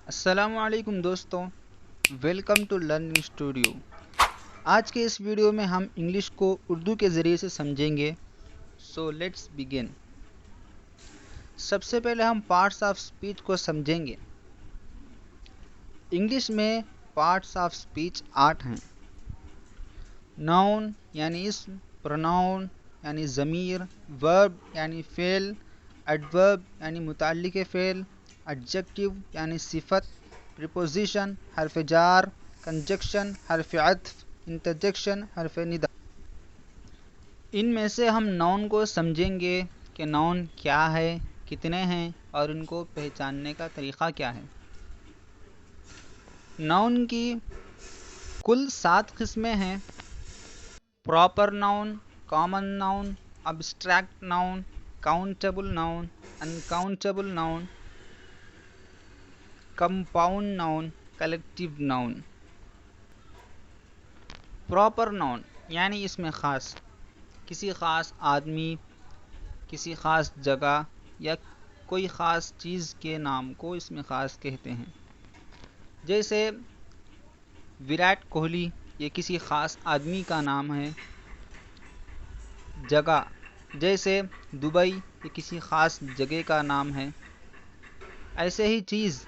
السلام علیکم دوستوں، ویلکم ٹو لرننگ اسٹوڈیو۔ آج کے اس ویڈیو میں ہم انگلش کو اردو کے ذریعے سے سمجھیں گے۔ So let's begin. سب سے پہلے ہم پارٹس آف اسپیچ کو سمجھیں گے۔ انگلش میں پارٹس آف اسپیچ 8 ہیں۔ ناؤن یعنی اسم، پروناؤن یعنی ضمیر، ورب یعنی فعل، ایڈورب یعنی متعلق فعل، ایڈجیکٹو یعنی صفت، پریپوزیشن حرف جار، کنجکشن حرف عطف، انٹرجیکشن حرف ندا۔ ان میں سے ہم ناؤن کو سمجھیں گے کہ ناؤن کیا ہے، کتنے ہیں اور ان کو پہچاننے کا طریقہ کیا ہے۔ ناؤن کی کل 7 قسمیں ہیں: proper noun, common noun, abstract noun, countable noun, uncountable noun, compound noun, collective noun. Proper noun یعنی اس میں خاص، کسی خاص آدمی، کسی خاص جگہ یا کوئی خاص چیز کے نام کو اس میں خاص کہتے ہیں۔ جیسے وراٹ کوہلی، یہ کسی خاص آدمی کا نام ہے۔ جگہ جیسے دبئی، یہ کسی خاص جگہ کا نام ہے۔ ایسے ہی چیز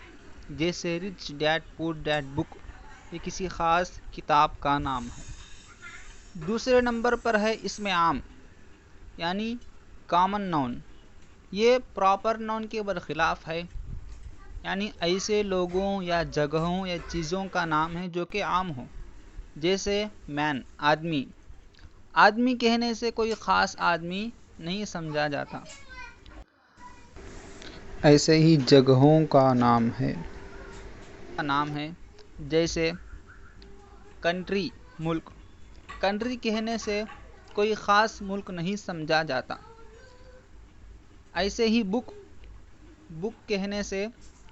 جیسے رچ ڈیڈ پور ڈیڈ بک، یہ کسی خاص کتاب کا نام ہے۔ دوسرے نمبر پر ہے اسم عام یعنی کامن ناؤن۔ یہ پراپر ناؤن کے برخلاف ہے، یعنی ایسے لوگوں یا جگہوں یا چیزوں کا نام ہے جو کہ عام ہو۔ جیسے مین، آدمی۔ آدمی کہنے سے کوئی خاص آدمی نہیں سمجھا جاتا۔ ایسے ہی جگہوں کا نام ہے جیسے کنٹری، ملک۔ کنٹری کہنے سے کوئی خاص ملک نہیں سمجھا جاتا۔ ایسے ہی بک کہنے سے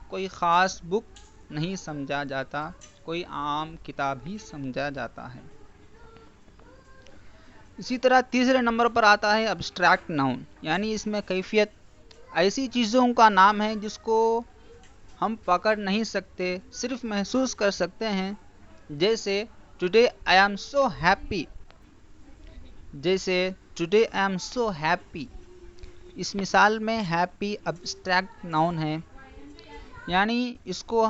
کوئی خاص بک نہیں سمجھا جاتا، کوئی عام کتاب ہی سمجھا جاتا ہے۔ اسی طرح تیسرے نمبر پر آتا ہے ابسٹریکٹ ناؤن، یعنی اس میں کیفیت، ایسی چیزوں کا نام ہے جس کو ہم پکڑ نہیں سکتے، صرف محسوس کر سکتے ہیں۔ جیسے today I am so happy. اس مثال میں ہیپی ابسٹریکٹ ناؤن ہے، یعنی اس کو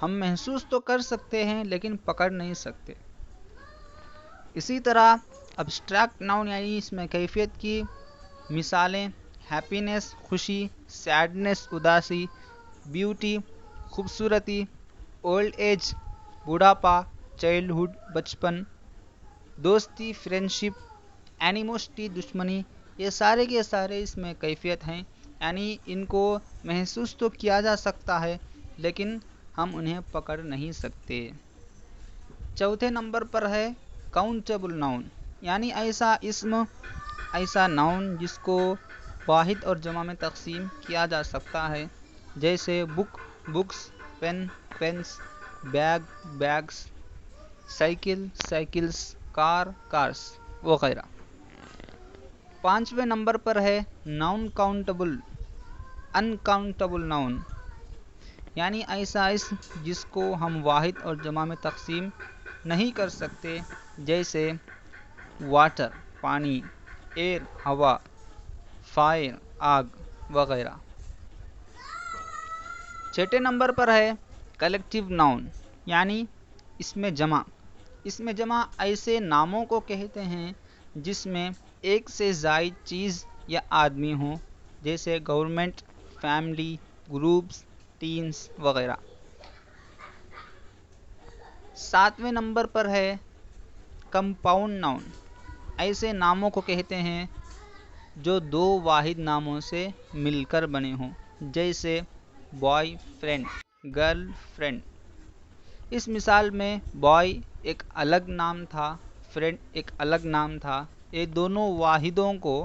ہم محسوس تو کر سکتے ہیں لیکن پکڑ نہیں سکتے۔ اسی طرح ابسٹریکٹ ناؤن یعنی اس میں کیفیت کی مثالیں ہیپینس خوشی، سیڈنس اداسی، بیوٹی خوبصورتی، اولڈ ایج بڑھاپا، چائلڈہڈ بچپن، دوستی فرینڈشپ، اینیموسٹی دشمنی، یہ سارے کے سارے اس میں کیفیت ہیں، یعنی ان کو محسوس تو کیا جا سکتا ہے لیکن ہم انہیں پکڑ نہیں سکتے۔ چوتھے نمبر پر ہے کاؤنٹیبل ناؤن، یعنی ایسا اسم، ایسا ناؤن جس کو واحد اور جمع میں تقسیم کیا جا سکتا ہے۔ جیسے بک، بکس، پین، پینس، بیگ، بیگس، سائیکل، سائیکلز، کار، کارس وغیرہ۔ پانچویں نمبر پر ہے ناؤن کاؤنٹیبل، انکاؤنٹیبل ناؤن، یعنی ایسا اسم جس کو ہم واحد اور جمع میں تقسیم نہیں کر سکتے۔ جیسے واٹر پانی، ایئر ہوا، فائر آگ وغیرہ۔ چھٹے نمبر پر ہے کلیکٹیو ناؤن، یعنی اسم جمع۔ اسم جمع ایسے ناموں کو کہتے ہیں جس میں ایک سے زائد چیز یا آدمی ہوں، جیسے گورنمنٹ، فیملی، گروپس، ٹیمز وغیرہ۔ ساتویں نمبر پر ہے کمپاؤنڈ ناؤن، ایسے ناموں کو کہتے ہیں جو دو واحد ناموں سے مل کر بنے ہوں، جیسے بوائے فرینڈ، گرل فرینڈ۔ اس مثال میں بوائے ایک الگ نام تھا، فرینڈ ایک الگ نام تھا، یہ دونوں واحدوں کو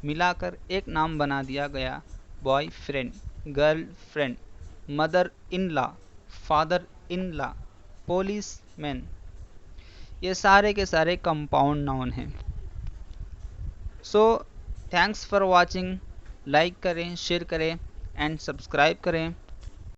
ملا کر ایک نام بنا دیا گیا، boyfriend, girlfriend, mother in law, father in law, policeman. یہ سارے کے سارے کمپاؤنڈ ناؤن ہیں۔ So thanks for watching, like کریں، شیئر کریں اینڈ سبسکرائب کریں۔